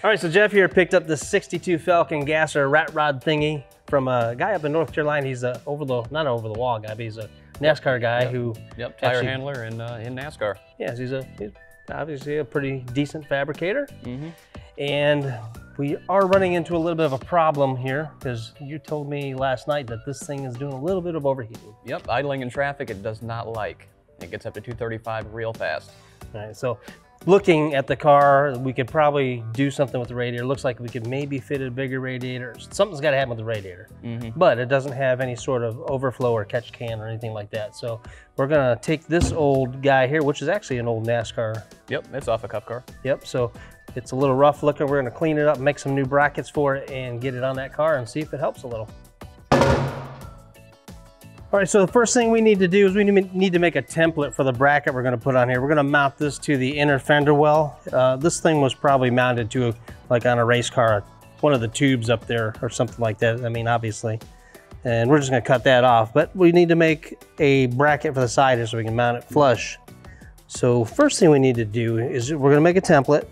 All right, so Jeff here picked up this 62 Falcon Gasser rat rod thingy from a guy up in North Carolina. He's not an over the wall guy, but he's a NASCAR guy who... Yep, tire handler in NASCAR. Yes, he's obviously a pretty decent fabricator. And we are running into a little bit of a problem here because you told me last night that this thing is doing a little bit of overheating. Yep, idling in traffic it does not like. It gets up to 235 real fast. All right, so looking at the car, we could probably do something with the radiator. Looks like we could maybe fit a bigger radiator. Something's got to happen with the radiator, but it doesn't have any sort of overflow or catch can or anything like that. So we're gonna take this old guy here, which is actually an old NASCAR. Yep, it's off a cup car. Yep, so it's a little rough looking. We're gonna clean it up, make some new brackets for it, and get it on that car and see if it helps a little. All right, so the first thing we need to do is we need to make a template for the bracket we're gonna put on here. We're gonna mount this to the inner fender well. This thing was probably mounted to, like on a race car, one of the tubes up there or something like that. I mean, obviously. And we're just gonna cut that off, but we need to make a bracket for the side here so we can mount it flush. So first thing we need to do is we're gonna make a template,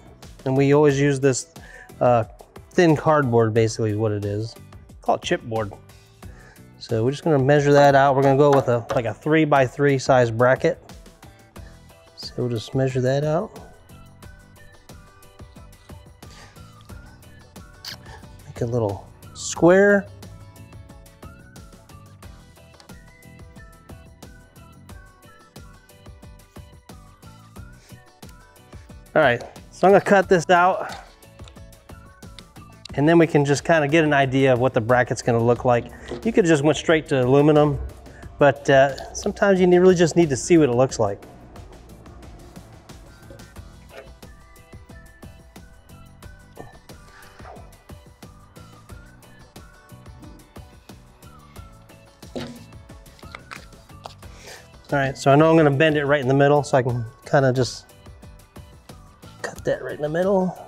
and we always use this thin cardboard, basically is what it is. Call it chipboard. So we're just gonna measure that out. We're gonna go with like a 3x3 size bracket. So we'll just measure that out. Make a little square. All right, so I'm gonna cut this out, and then we can just kind of get an idea of what the bracket's gonna look like. You could just went straight to aluminum, but sometimes you really just need to see what it looks like. All right, so I know I'm gonna bend it right in the middle, so I can kind of just cut that right in the middle.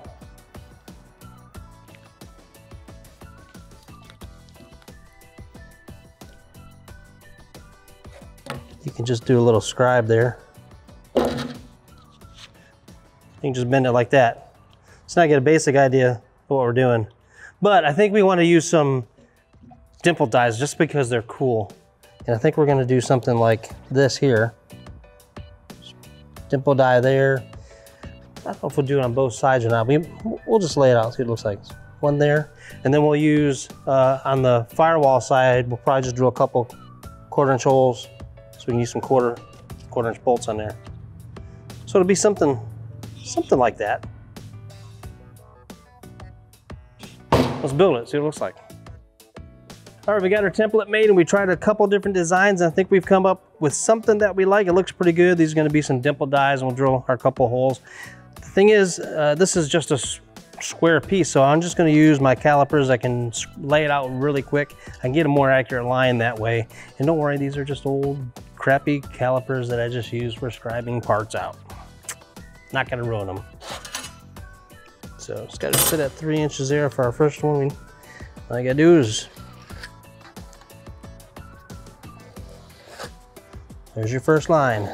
You can just do a little scribe there. You can just bend it like that. So now I get a basic idea of what we're doing. But I think we want to use some dimple dies just because they're cool. And I think we're going to do something like this here. Dimple die there. I don't know if we'll do it on both sides or not. We'll just lay it out, see what it looks like. One there. And then we'll use, on the firewall side, we'll probably just drill a couple 1/4 inch holes. So we can use some quarter inch bolts on there. So it'll be something like that. Let's build it, see what it looks like. All right, we got our template made and we tried a couple different designs. And I think we've come up with something that we like. It looks pretty good. These are gonna be some dimple dies and we'll drill our couple holes. The thing is, this is just a square piece, so I'm just gonna use my calipers. I can lay it out really quick. I can get a more accurate line that way. And don't worry, these are just old crappy calipers that I just use for scribing parts out. Not gonna ruin them. So it's gotta sit at 3 inches there for our first one. All I gotta do is, there's your first line.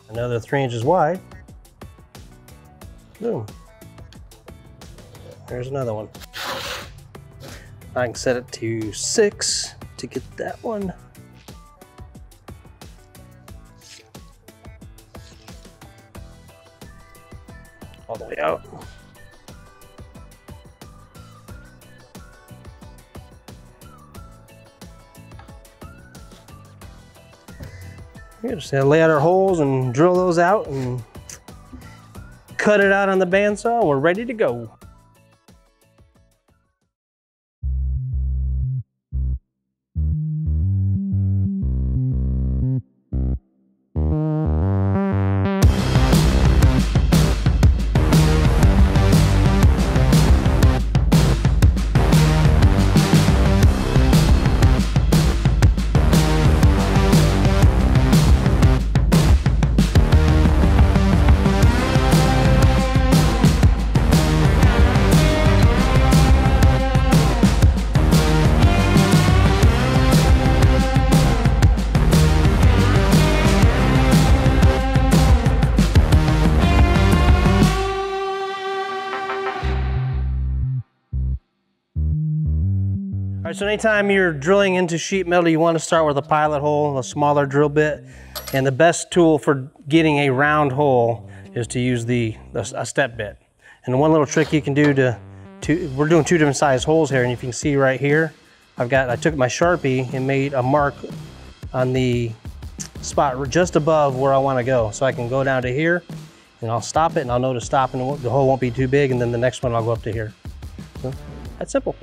Another 3 inches wide. Boom. There's another one. I can set it to 6 to get that one. All the way out. We're just gonna lay out our holes and drill those out and cut it out on the bandsaw. We're ready to go. right, so anytime you're drilling into sheet metal, you want to start with a pilot hole, a smaller drill bit. And the best tool for getting a round hole is to use a step bit. And one little trick you can do we're doing 2 different size holes here, and if you can see right here, I took my Sharpie and made a mark on the spot just above where I want to go. So I can go down to here, and I'll stop it, and I'll know to stop, and the hole won't be too big, and then the next one I'll go up to here. So that's simple.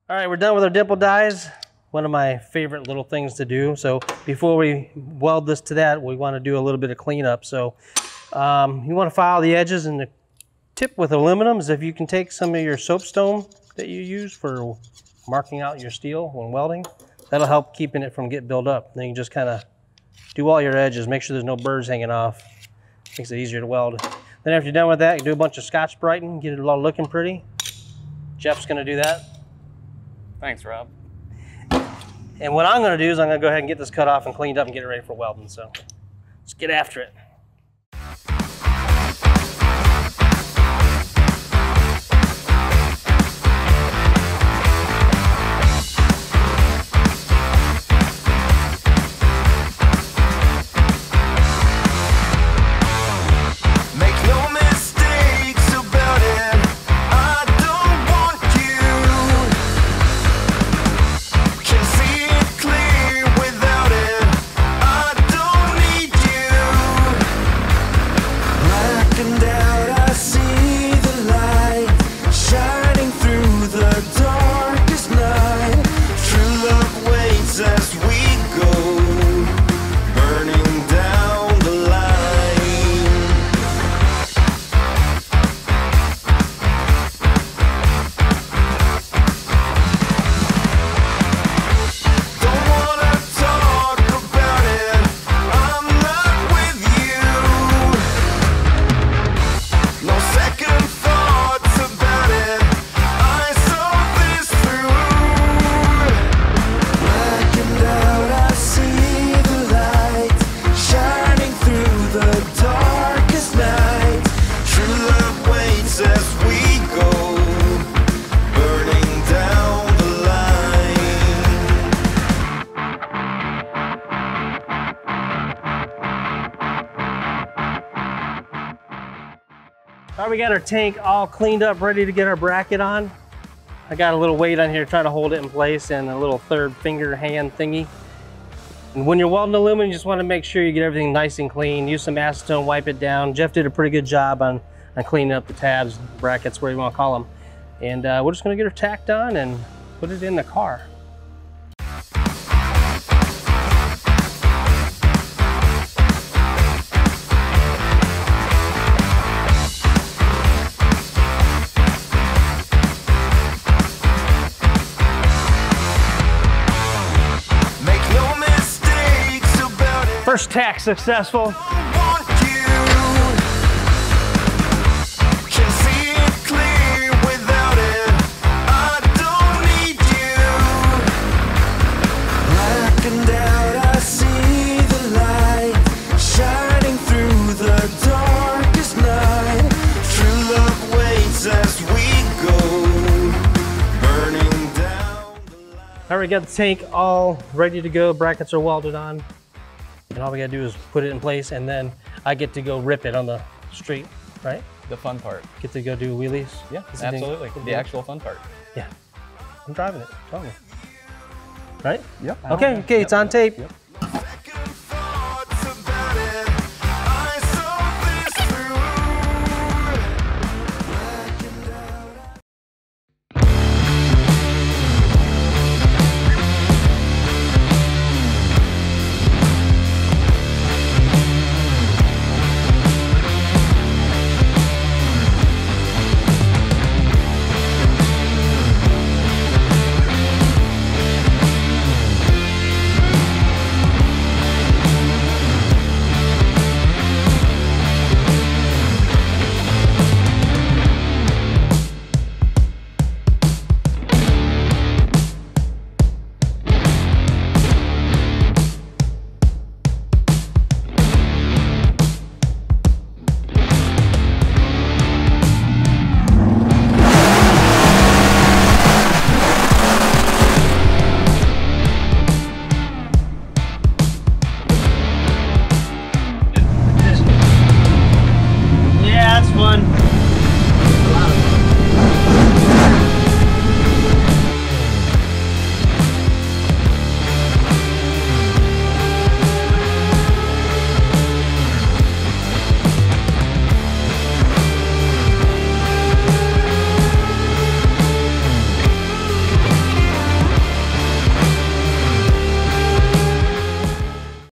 All right, we're done with our dimple dies. One of my favorite little things to do. So before we weld this to that, we want to do a little bit of cleanup. So you want to file the edges, and the tip with aluminum is if you can take some of your soapstone that you use for marking out your steel when welding, that'll help keeping it from getting built up. Then you just kind of do all your edges, make sure there's no burrs hanging off. Makes it easier to weld. Then after you're done with that, you do a bunch of Scotch-Brighting, get it all looking pretty. Jeff's gonna do that. Thanks, Rob. And what I'm gonna do is I'm gonna go ahead and get this cut off and cleaned up and get it ready for welding. So let's get after it. All right, we got our tank all cleaned up, ready to get our bracket on. I got a little weight on here trying to hold it in place and a little third finger hand thingy. And when you're welding aluminum, you just want to make sure you get everything nice and clean. Use some acetone, wipe it down. Jeff did a pretty good job on cleaning up the tabs, brackets, whatever you want to call them. And we're just going to get her tacked on and put it in the car. First tack successful. I already got the tank all ready to go. Brackets are welded on. And all we gotta do is put it in place, and then I get to go rip it on the street, right? The fun part. Get to go do wheelies. Yeah, absolutely. The actual fun part. Yeah. I'm driving it. Tell me. Right? Yep. Okay, it's on tape. Yep.